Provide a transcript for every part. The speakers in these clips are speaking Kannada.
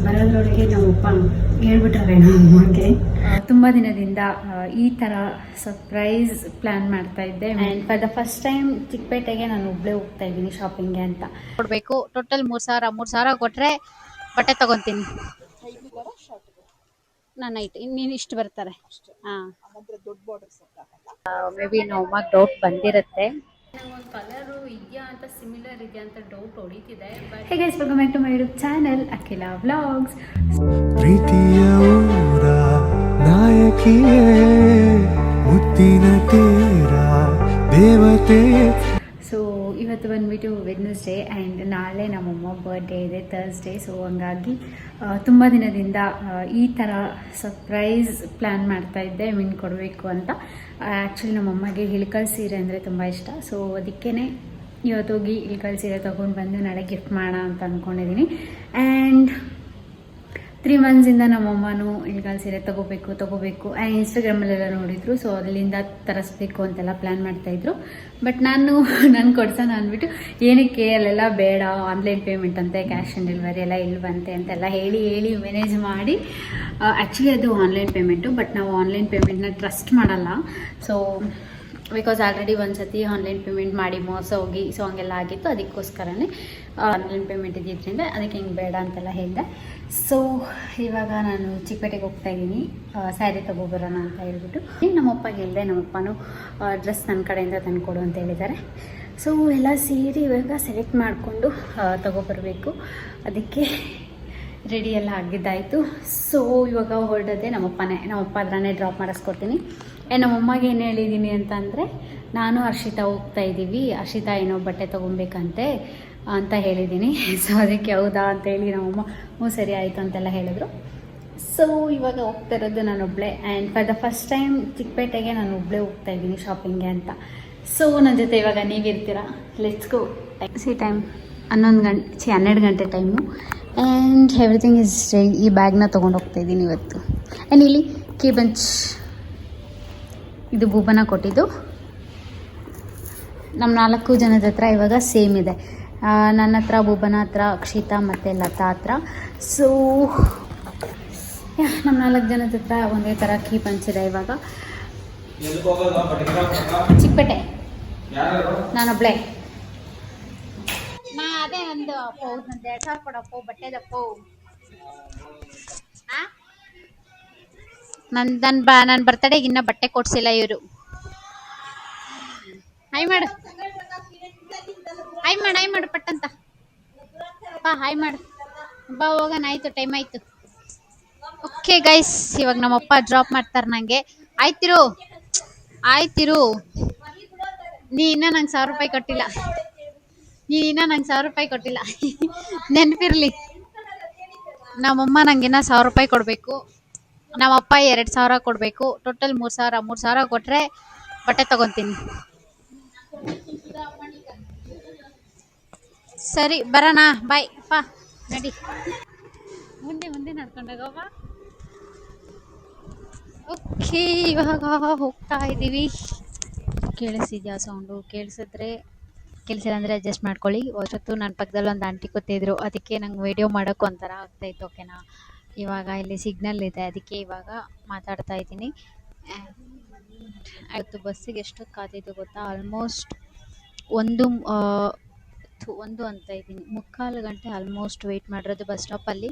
ಬರೋದ್ರೊಳಗೆ ನಮ್ಮಪ್ಪ ಹೇಳ್ಬಿಟ್ಟಾರೆ ನಮಗೆ ತುಂಬ ದಿನದಿಂದ ಈ ಥರ ಸರ್ಪ್ರೈಸ್ ಪ್ಲ್ಯಾನ್ ಮಾಡ್ತಾ ಇದ್ದೆ. And for the first time ಚಿಕ್ಕಪೇಟೆಗೆ ನಾನು ಒಬ್ಬಳೇ ಹೋಗ್ತಾ ಇದ್ದೀನಿ ಶಾಪಿಂಗ್ಗೆ ಅಂತ. ಕೊಡಬೇಕು. ಟೋಟಲ್ 3,000 ಕೊಟ್ಟರೆ ಬಟ್ಟೆ ತಗೊತೀನಿ. ನಾನು ನೀನು ಇಷ್ಟು ಬರ್ತಾರೆ. ಹಾಂ, ಮೇ ಬಿ ನಮ್ಮ ಡೌಟ್ ಬಂದಿರುತ್ತೆ. ಒಂದು ಕಲರು ಇದೆಯಾ ಅಂತ, ಸಿಮಿಲರ್ ಇದೆಯಾ ಅಂತ ಡೌಟ್ ಹೊಡಿತಿದೆ. Hey guys, welcome back to my YouTube channel Akhila vlogs. ಪ್ರೀತಿಯ ಊರ ನಾಯಕಿಯೇ, ಮುತ್ತಿನ ತೀರ ದೇವತೆ. ಸೊ ಇವತ್ತು ಬಂದುಬಿಟ್ಟು ವೆಡ್ನೆಸ್ಡೇ ಆ್ಯಂಡ್ ನಾಳೆ ನಮ್ಮಮ್ಮ ಬರ್ಡೇ ಇದೆ, ಥರ್ಸ್ಡೇ. ಸೊ ಹಂಗಾಗಿ ತುಂಬ ದಿನದಿಂದ ಈ ಥರ ಸರ್ಪ್ರೈಸ್ ಪ್ಲ್ಯಾನ್ ಮಾಡ್ತಾ ಇದ್ದೆ, ಮೀನು ಕೊಡಬೇಕು ಅಂತ. ಆ್ಯಕ್ಚುಲಿ ನಮ್ಮಮ್ಮಗೆ ಇಳ್ಕಲ್ ಸೀರೆ ಅಂದರೆ ತುಂಬ ಇಷ್ಟ. ಸೊ ಅದಕ್ಕೇ ಇವತ್ತೋಗಿ ಇಳ್ಕಲ್ ಸೀರೆ ತೊಗೊಂಡು ಬಂದು ನಾಳೆ ಗಿಫ್ಟ್ ಮಾಡೋಣ ಅಂತ ಅಂದ್ಕೊಂಡಿದ್ದೀನಿ. ಆ್ಯಂಡ್ 3 ಮಂತ್ಸಿಂದ ನಮ್ಮಮ್ಮನೂ ಇಳ್ಕಲ್ ಸೀರೆ ತೊಗೋಬೇಕು ಆ್ಯಂಡ್ ಇನ್ಸ್ಟಾಗ್ರಾಮಲ್ಲೆಲ್ಲ ನೋಡಿದ್ರು. ಸೊ ಅಲ್ಲಿಂದ ತರಿಸ್ಬೇಕು ಅಂತೆಲ್ಲ ಪ್ಲ್ಯಾನ್ ಮಾಡ್ತಾಯಿದ್ರು. ಬಟ್ ನಾನು ಕೊಡ್ಸೋಣ ಅಂದ್ಬಿಟ್ಟು ಏನಕ್ಕೆ ಅಲ್ಲೆಲ್ಲ ಬೇಡ, ಆನ್ಲೈನ್ ಪೇಮೆಂಟ್ ಅಂತೆ, ಕ್ಯಾಶ್ ಆನ್ ಡೆಲಿವರಿ ಎಲ್ಲ ಇಲ್ವಂತೆ ಅಂತೆಲ್ಲ ಹೇಳಿ ಮ್ಯಾನೇಜ್ ಮಾಡಿ ಆ್ಯಕ್ಚುಲಿ ಅದು ಆನ್ಲೈನ್ ಪೇಮೆಂಟು. ಬಟ್ ನಾವು ಆನ್ಲೈನ್ ಪೇಮೆಂಟ್ನ ಟ್ರಸ್ಟ್ ಮಾಡಲ್ಲ. ಸೊ ಬಿಕಾಸ್ ಆಲ್ರೆಡಿ ಒಂದು ಸತಿ ಆನ್ಲೈನ್ ಪೇಮೆಂಟ್ ಮಾಡಿ ಮೋಸ ಹೋಗಿ ಸೊ ಹಂಗೆಲ್ಲ ಆಗಿತ್ತು. ಅದಕ್ಕೋಸ್ಕರನೇ ಆನ್ಲೈನ್ ಪೇಮೆಂಟ್ ಇದ್ದಿದ್ದರಿಂದ ಅದಕ್ಕೆ ಹಿಂಗೆ ಬೇಡ ಅಂತೆಲ್ಲ ಹೇಳಿದೆ. ಸೊ ಇವಾಗ ನಾನು ಚಿಕ್ಕಪೇಟೆಗೆ ಹೋಗ್ತಾ ಇದ್ದೀನಿ ಸ್ಯಾರಿ ತೊಗೊಬರೋಣ ಅಂತ ಹೇಳ್ಬಿಟ್ಟು. ನಮ್ಮಪ್ಪಗೆ ಹೇಳಿದೆ, ನಮ್ಮಪ್ಪನೂ ಡ್ರೆಸ್ ನನ್ನ ಕಡೆಯಿಂದ ತಂದುಕೊಡು ಅಂತ ಹೇಳಿದ್ದಾರೆ. ಸೊ ಎಲ್ಲ ಸೇರಿ ಇವಾಗ ಸೆಲೆಕ್ಟ್ ಮಾಡಿಕೊಂಡು ತೊಗೊಬರಬೇಕು. ಅದಕ್ಕೆ ರೆಡಿ ಎಲ್ಲ ಆಗಿದ್ದಾಯಿತು. ಸೊ ಇವಾಗ ಹೊರಡೋದೆ ನಮ್ಮಪ್ಪ ಅದರನ್ನೇ ಡ್ರಾಪ್ ಮಾಡಿಸ್ಕೊಡ್ತೀನಿ. ನಮ್ಮಮ್ಮಗೆ ಏನು ಹೇಳಿದ್ದೀನಿ ಅಂತಂದರೆ, ನಾನು ಹರ್ಷಿತಾ ಹೋಗ್ತಾ ಇದ್ದೀವಿ, ಹರ್ಷಿತಾ ಏನೋ ಬಟ್ಟೆ ತೊಗೊಬೇಕಂತೆ ಅಂತ ಹೇಳಿದ್ದೀನಿ. ಸೊ ಅದಕ್ಕೆ ಹೌದಾ ಅಂತೇಳಿ ನಮ್ಮಮ್ಮ ಹ್ಞೂ ಸರಿ ಆಯಿತು ಅಂತೆಲ್ಲ ಹೇಳಿದ್ರು. ಸೊ ಇವಾಗ ಹೋಗ್ತಾ ಇರೋದು ನಾನೊಬ್ಬಳೇ. And for the first time ಚಿಕ್ಕಪೇಟೆಗೆ ನಾನು ಒಬ್ಬಳೇ ಹೋಗ್ತಾ ಇದ್ದೀನಿ ಶಾಪಿಂಗ್ಗೆ ಅಂತ. ಸೊ ನನ್ನ ಜೊತೆ ಇವಾಗ ನೀವಿರ್ತೀರಾ. Let's go. ಟೈಮ್ 12 ಗಂಟೆ time. And everything is ready. ಈ ಬ್ಯಾಗ್ನ ತೊಗೊಂಡು ಹೋಗ್ತಾ ಇದ್ದೀನಿ ಇವತ್ತು. ಆ್ಯಂಡ್ ಇಲ್ಲಿ ಕೀ ಬಂಚ್, ಇದು ಭೂಬನ ಕೊಟ್ಟಿದ್ದು. ನಮ್ಮ 4 ಜನದ ಹತ್ರ ಇವಾಗ ಸೇಮ್ ಇದೆ. ನನ್ನ ಹತ್ರ, ಭೂಬನ ಹತ್ರ, ಅಕ್ಷಿತಾ ಮತ್ತು ಲತಾ ಹತ್ರ. ಸೊ ನಮ್ಮ 4 ಜನದ ಹತ್ರ ಒಂದೇ ಥರ ಕೀ ಬಂಚ್ ಇದೆ. ಇವಾಗ ಚಿಕ್ಕಪೇಟೆ ನಾನೊಬ್ಳೆ. ಅದೇ ಒಂದು 2,000 ಕೊಡಪ್ಪು ಬಟ್ಟೆದಪ್ಪು. ನನ್ನ ಬರ್ತಡೆಗೆ ಇನ್ನೂ ಬಟ್ಟೆ ಕೊಡ್ಸಿಲ್ಲ ಇವರು. ಹಾಯ್ ಮಾಡು ಪಟ್ಟಂತ ಬಾ, ಹಾಯ್ ಮಾಡು ಬಾ, ಹೋಗೋಣ. ಆಯ್ತು, ಟೈಮ್ ಆಯ್ತು. ಓಕೆ ಗೈಸ್, ಇವಾಗ ನಮ್ಮಪ್ಪ ಡ್ರಾಪ್ ಮಾಡ್ತಾರೆ ನನಗೆ. ಆಯ್ತಿರು ನೀ ಇನ್ನೂ ನಂಗೆ 1,000 ರೂಪಾಯಿ ಕೊಟ್ಟಿಲ್ಲ. ನೆನಪಿರ್ಲಿ, ನಮ್ಮಮ್ಮ ನಂಗೆ ಇನ್ನೂ 1,000 ರೂಪಾಯಿ ಕೊಡಬೇಕು. ನಮ್ಮಪ್ಪ 2,000 ಕೊಡಬೇಕು. ಟೋಟಲ್ 3,000 ಕೊಟ್ಟರೆ ಬಟ್ಟೆ ತಗೊತೀನಿ. ಸರಿ, ಬರೋಣ. ಬಾಯ್ ಪಾ, ನಡಿ. ಮುಂದೆ ನಡ್ಕೊಂಡೋಗವ್ವ. ಓಕೆ, ಇವಾಗ ಹೋಗ್ತಾ ಇದ್ದೀವಿ. ಕೇಳಿಸಿದ್ಯಾ ಸೌಂಡು? ಕೇಳಿಸಿಲ್ಲ ಅಂದರೆ ಅಡ್ಜಸ್ಟ್ ಮಾಡ್ಕೊಳ್ಳಿ. ಹೊಸತ್ತು ನನ್ನ ಪಕ್ಕದಲ್ಲಿ ಒಂದು ಆಂಟಿ ಕೂತಿದ್ರು, ಅದಕ್ಕೆ ನಂಗೆ ವಿಡಿಯೋ ಮಾಡೋಕ್ಕೆ ಒಂಥರ ಆಗ್ತಾಯಿತ್ತು. ಓಕೆನಾ? ಇವಾಗ ಇಲ್ಲಿ ಸಿಗ್ನಲ್ ಇದೆ, ಅದಕ್ಕೆ ಇವಾಗ ಮಾತಾಡ್ತಾ ಇದ್ದೀನಿ. ಇವತ್ತು ಬಸ್ಸಿಗೆ ಎಷ್ಟೊತ್ತು ಕಾದಿದ್ದು ಗೊತ್ತಾ? ಆಲ್ಮೋಸ್ಟ್ ಒಂದು ಅಂತ ಇದ್ದೀನಿ, 3/4 ಗಂಟೆ ಆಲ್ಮೋಸ್ಟ್ ವೆಯ್ಟ್ ಮಾಡಿರೋದು ಬಸ್ ಸ್ಟಾಪಲ್ಲಿ.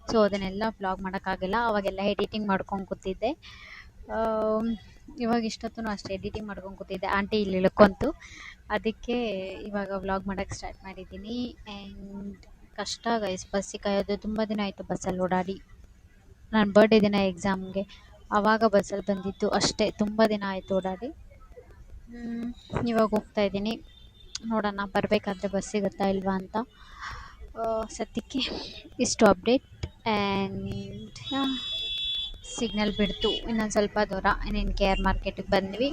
ಸೊ ಅದನ್ನೆಲ್ಲ ವ್ಲಾಗ್ ಮಾಡೋಕ್ಕಾಗಿಲ್ಲ. ಅವಾಗೆಲ್ಲ ಎಡಿಟಿಂಗ್ ಮಾಡ್ಕೊಂಡು ಕೂತಿದ್ದೆ. ಇವಾಗ ಇಷ್ಟೊತ್ತೂ ಅಷ್ಟೇ ಎಡಿಟಿಂಗ್ ಮಾಡ್ಕೊಂಡು ಕೂತಿದ್ದೆ. ಆಂಟಿ ಇಲ್ಲಿ ಇಳ್ಕೊಂತು, ಅದಕ್ಕೆ ಇವಾಗ ವ್ಲಾಗ್ ಮಾಡೋಕ್ಕೆ ಸ್ಟಾರ್ಟ್ ಮಾಡಿದ್ದೀನಿ. ಆ್ಯಂಡ್ ಕಷ್ಟ ಗೈಸ್, ಬಸ್ಸಿಗೆ ಕಾಯೋದು. ತುಂಬ ದಿನ ಆಯಿತು ಬಸ್ಸಲ್ಲಿ ಓಡಾಡಿ. ನನ್ನ ಬರ್ಡೇ ದಿನ ಎಕ್ಸಾಮ್ಗೆ ಆವಾಗ ಬಸ್ಸಲ್ಲಿ ಬಂದಿತ್ತು ಅಷ್ಟೇ. ತುಂಬ ದಿನ ಆಯಿತು ಓಡಾಡಿ. ಇವಾಗ ಹೋಗ್ತಾ ಇದ್ದೀನಿ. ನೋಡೋಣ ಬರಬೇಕಾದ್ರೆ ಬಸ್ ಸಿಗುತ್ತಾ ಇಲ್ವಾ ಅಂತ. ಸದ್ಯಕ್ಕೆ ಇಷ್ಟು ಅಪ್ಡೇಟ್. ಆ್ಯಂಡ್ ಸಿಗ್ನಲ್ ಬಿಡ್ತು, ಇನ್ನೊಂದು ಸ್ವಲ್ಪ ದೂರ. ಇನ್ನೇನು KR ಮಾರ್ಕೆಟಿಗೆ ಬಂದ್ವಿ.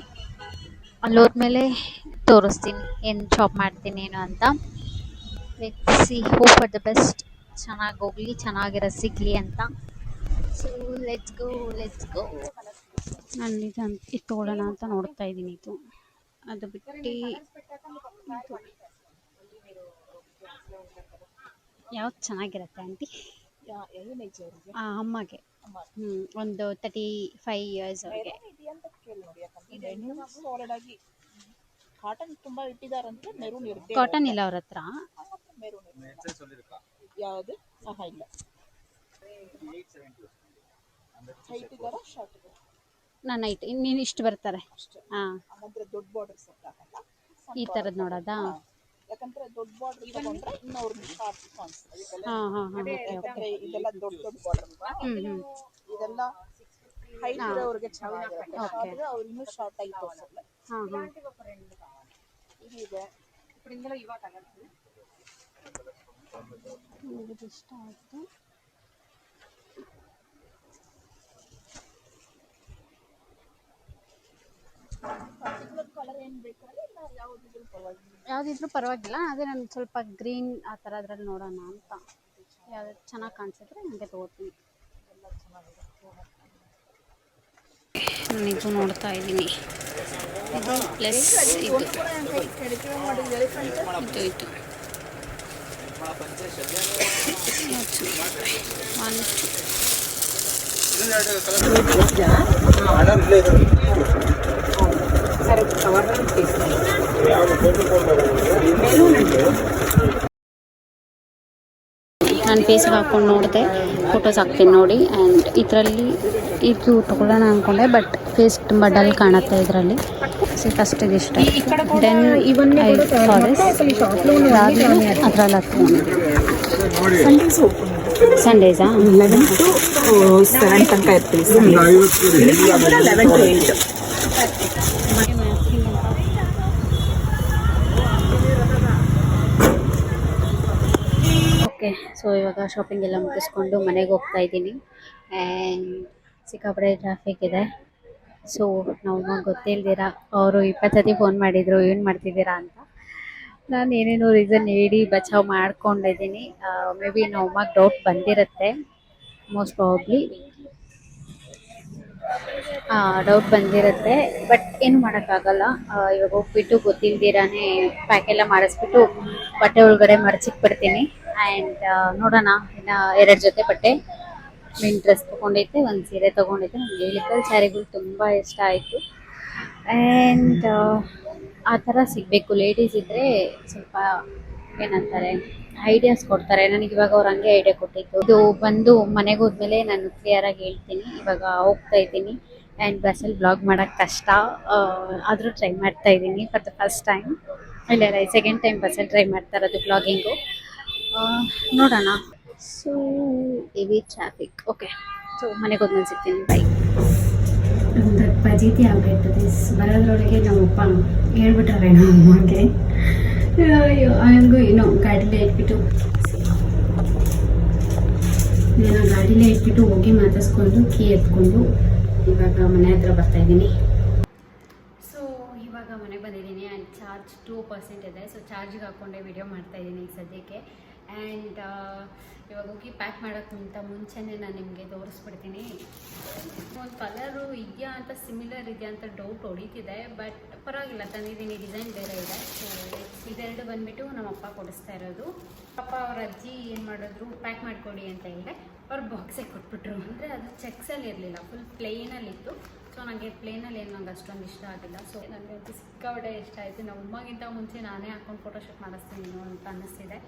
ಅಲ್ಲಿ ಹೋದ್ಮೇಲೆ ತೋರಿಸ್ತೀನಿ ಏನು ಶಾಪ್ ಮಾಡ್ತೀನಿ ಏನು ಅಂತ. Let's see, hope for the best. ಚೆನ್ನಾಗಿ ಹೋಗಲಿ, ಚೆನ್ನಾಗಿರೋದು ಸಿಗಲಿ ಅಂತ. So let's go. ನಾನು ಇದು ತೊಗೊಳ್ಳೋಣ ಅಂತ ನೋಡ್ತಾ ಇದ್ದೀನಿ. ಅದು ಬಿಟ್ಟು ಯಾವ್ದು ಚೆನ್ನಾಗಿರುತ್ತೆ ಆಂಟಿ? ಏನು ಏಜ್ ಅವ್ರಿಗೆ? ಅಮ್ಮಗೆ ಅಮ್ಮ ಒಂದು 35 ಇಯರ್ಸ್ ಅವ್ರಿಗೆ. ಮೆರೂನ್ ಇದೆಯಾ ಅಂತ ಕೇಳಿ ನೋಡಿ, ಯಾಕಂದ್ರೆ ಮೆರೂನ್ ಸಾಲಿಡ್ ಆಗಿ ಕಾಟನ್ ತುಂಬಾ ಇಟ್ಟಿದಾರಂದ್ರೆ ಮೆರೂನ್ ಇರುತ್ತೆ. ಕಾಟನ್ ಇಲ್ಲ ಅವ್ರ ಹತ್ರ. ಮೆರೂನ್ ಯಾವುದು? ಇಲ್ಲ. ಹೈಟ್ ಇದಾರ ಶಾರ್ಟ್ ಇದಾರ? ನಾನು ಐಟ್ ನೀನು ಇಷ್ಟು ಬರ್ತಾರೆ. ಅಷ್ಟೇ. ಹಾಂ, ಹಾಗಂದ್ರೆ ದೊಡ್ಡ ಬಾರ್ಡರ್ ಸೆಟ್ ಆಗಲ್ಲ. ಈ ಥರದ್ದು ನೋಡೋದಾ? ಯಾಕಂದ್ರೆ ದೊಡ್ಡ ಬಾರ್ಡರ್ ತಗೊಂಡ್ರೆ ಇನ್ನು ಅವ್ರಿಗೆ ಶಾರ್ಟ್ ಕಾಣಿಸ್ತದೆ. ಹಾಂ ಹಾಂ ಹಾಂ, ಓಕೆ. ಯಾಕಂದ್ರೆ ಇದೆಲ್ಲ ದೊಡ್ಡ ದೊಡ್ಡ ಬಾರ್ಡರ್ ಇದೆಲ್ಲ ಹೈಟ್ ಇರೋರಿಗೆ ಚೆನ್ನಾಗಿರುತ್ತೆ. ಆದ್ರೆ ಅವ್ರು ಇನ್ನೂ ಶಾರ್ಟ್ ಆಗಿ ತೋರಿಸಲ್ಲ. ಹಾಂ ಹಾಂ, ಇದೆ ಇಷ್ಟ ಆಯಿತು. ಕಲರ್ ಏನ್ ಬೇಕಾದ್ರೆ ಇಲ್ಲ ಯಾವ್ದಿದ್ರು ಪರವಾಗಿಲ್ಲ. ಯಾವುದಿದ್ರೂ ಪರವಾಗಿಲ್ಲ, ಅದೇ ನಾನು ಸ್ವಲ್ಪ ಗ್ರೀನ್ ಆ ಥರ ಅದ್ರಲ್ಲಿ ನೋಡೋಣ ಅಂತ. ಯಾವ್ದು ಚೆನ್ನಾಗಿ ಕಾಣಿಸಿದ್ರೆ ನನಗೆ ತೊಗೋತೀನಿ. ನಾನಿದು ನೋಡ್ತಾ ಇದ್ದೀನಿ. ಇದು ಪ್ಲಸ್ ಇದು ಇದು ನಾನು ಫೇಸ್ಗೆ ಹಾಕ್ಕೊಂಡು ನೋಡಿದೆ, ಫೋಟೋಸ್ ಹಾಕ್ತೀನಿ ನೋಡಿ. ಆ್ಯಂಡ್ ಇದರಲ್ಲಿ ಇದು ತೊಗೊಳ್ಳೋಣ ಅಂದ್ಕೊಂಡೆ, ಬಟ್ ಫೇಸ್ ತುಂಬ ಡಲ್ ಕಾಣುತ್ತೆ ಇದರಲ್ಲಿ. ಸೊ ಫಸ್ಟ್ ಇದು ಇಷ್ಟ. ದೆನ್ ಐ ಅದಾದಮೇಲೆ ಅದರಲ್ಲಿ ಸಂಡೇಸಾ 11 to 7 ತನಕ ಇರ್ತೀವಿ. 11 to 8. ಓಕೆ. ಸೊ ಇವಾಗ ಶಾಪಿಂಗ್ ಎಲ್ಲ ಮುಗಿಸ್ಕೊಂಡು ಮನೆಗೆ ಹೋಗ್ತಾ ಇದ್ದೀನಿ. ಆ್ಯಂಡ್ ಸಿಕ್ಕಾಪಟ್ಟೆ ಟ್ರಾಫಿಕ್ ಇದೆ. ಸೊ ನಾವು ಗೊತ್ತಿಲ್ದಿರ ಅವರು 20 ಸತಿ ಫೋನ್ ಮಾಡಿದರು, ಏನು ಮಾಡ್ತಿದ್ದೀರಾ ಅಂತ. ನಾನು ಏನೇನೋ ರೀಸನ್ ಹೇಳಿ ಬಚಾವ್ ಮಾಡ್ಕೊಂಡಿದ್ದೀನಿ. ಮೇ ಬಿ ನಮ್ಮಮ್ಮಗೆ ಡೌಟ್ ಬಂದಿರುತ್ತೆ, ಮೋಸ್ಟ್ ಪ್ರಾಬಬ್ಲಿ ಡೌಟ್ ಬಂದಿರುತ್ತೆ. ಬಟ್ ಏನು ಮಾಡೋಕ್ಕಾಗಲ್ಲ. ಇವಾಗ ಹೋಗ್ಬಿಟ್ಟು ಗೊತ್ತಿಲ್ದಿರಾನೇ ಪ್ಯಾಕ್ ಎಲ್ಲ ಮಾಡಿಸ್ಬಿಟ್ಟು ಬಟ್ಟೆ ಒಳಗಡೆ ಮಡಚಿಕ್ಬಿಡ್ತೀನಿ. ಆ್ಯಂಡ್ ನೋಡೋಣ, ಇನ್ನು 2 ಜೊತೆ ಬಟ್ಟೆ, ಮೀನ್ ಡ್ರೆಸ್ ತೊಗೊಂಡೈತೆ, ಒಂದು ಸೀರೆ ತೊಗೊಂಡೈತೆ. ನನಗೆ ಹೇಳಿಕಲ್ ಸ್ಯಾರಿಗಳು ತುಂಬ ಇಷ್ಟ ಆಯಿತು. ಆ್ಯಂಡ್ ಆ ಥರ ಸಿಗಬೇಕು. ಲೇಡೀಸ್ ಇದ್ದರೆ ಸ್ವಲ್ಪ ಏನಂತಾರೆ, ಐಡಿಯಾಸ್ ಕೊಡ್ತಾರೆ. ನನಗೆ ಇವಾಗ ಅವ್ರು ಹಂಗೆ ಐಡಿಯಾ ಕೊಟ್ಟಿದ್ದು. ಇದು ಬಂದು ಮನೆಗೆ ಹೋದ್ಮೇಲೆ ನಾನು ಕ್ಲಿಯರಾಗಿ ಹೇಳ್ತೀನಿ. ಇವಾಗ ಹೋಗ್ತಾ ಇದ್ದೀನಿ ಆ್ಯಂಡ್ ಬಸ್ಸಲ್ಲಿ ಬ್ಲಾಗ್ ಮಾಡೋಕ್ಕೆ ಕಷ್ಟ, ಆದರೂ ಟ್ರೈ ಮಾಡ್ತಾ ಇದ್ದೀನಿ ಫಾರ್ ದ ಫಸ್ಟ್ ಟೈಮ್. ಇಲ್ಲ ಸೆಕೆಂಡ್ ಟೈಮ್ ಬಸ್ಸಲ್ಲಿ ಟ್ರೈ ಮಾಡ್ತಾ ಇರೋದು ಬ್ಲಾಗಿಂಗು. ನೋಡೋಣ. So heavy traffic. Okay, so ಮನೆಗೆ ಹೋದ್ಮೇಲೆ ಸಿಗ್ತೀನಿ. ಬೈ. ಒಂದು ಫಜೀತಿ ಆಗೈತದೆ. ಬರೋದ್ರೊಳಗೆ ನಮ್ಮಪ್ಪ ಹೇಳ್ಬಿಟ್ಟಾರೆ ನಮ್ಮಮ್ಮಗೆ. ಹಂಗೂ ಏನೋ ಗಾಡೀಲೇ ಇಟ್ಬಿಟ್ಟು ಹೋಗಿ ಮಾತಾಡ್ಸ್ಕೊಂಡು ಕೀ ಎತ್ಕೊಂಡು ಇವಾಗ ಮನೆ ಹತ್ರ ಬರ್ತಾಯಿದ್ದೀನಿ. ಸೊ ಇವಾಗ ಮನೆಗೆ ಬಂದಿದ್ದೀನಿ ಆ್ಯಂಡ್ ಚಾರ್ಜ್ 2% ಇದೆ. ಸೊ ಚಾರ್ಜಿಗೆ ಹಾಕ್ಕೊಂಡೆ ವಿಡಿಯೋ ಮಾಡ್ತಾಯಿದ್ದೀನಿ ಈಗ ಸದ್ಯಕ್ಕೆ. ಆ್ಯಂಡ್ ಇವಾಗ ಹೋಗಿ ಪ್ಯಾಕ್ ಮಾಡೋಕ್ಕಿಂತ ಮುಂಚೆನೇ ನಾನು ನಿಮಗೆ ತೋರಿಸ್ಬಿಡ್ತೀನಿ. ಒಂದು ಕಲರು ಇದೆಯಾ ಅಂತ, ಸಿಮಿಲರ್ ಇದೆಯಾ ಅಂತ ಡೌಟ್ ಹೊಡಿತಿದೆ. ಬಟ್ ಪರವಾಗಿಲ್ಲ, ತಂದಿದ್ದೀನಿ. ಡಿಸೈನ್ ಬೇರೆ ಇದೆ. ಸೊ ಇದೆರಡು ಬಂದುಬಿಟ್ಟು ನಮ್ಮಪ್ಪ ಕೊಡಿಸ್ತಾ ಇರೋದು. ಪಾಪ ಅವ್ರ ಅಜ್ಜಿ ಏನು ಮಾಡಿದ್ರು, ಪ್ಯಾಕ್ ಮಾಡಿಕೊಡಿ ಅಂತ ಹೇಳಿದೆ. ಅವ್ರು ಬಾಕ್ಸಿಗೆ ಕೊಟ್ಬಿಟ್ರು. ಅಂದರೆ ಅದು ಚೆಕ್ಸಲ್ಲಿ ಇರಲಿಲ್ಲ, ಫುಲ್ ಪ್ಲೇನಲ್ಲಿತ್ತು. ಸೊ ನನಗೆ ಪ್ಲೇನಲ್ಲಿ ಏನು ನಂಗೆ ಅಷ್ಟೊಂದು ಇಷ್ಟ ಆಗಿಲ್ಲ. ಸೊ ನನಗೆ ಅದು ಸಿಕ್ಕಾಪಟ್ಟೆ ಇಷ್ಟ ಆಯಿತು. ನಮ್ಮ ಅಮ್ಮಗಿಂತ ಮುಂಚೆ ನಾನೇ ಹಾಕೊಂಡು ಫೋಟೋಶೂಟ್ ಮಾಡಿಸ್ತೀನಿ ಅಂತ ಅನ್ನಿಸ್ತಿದೆ.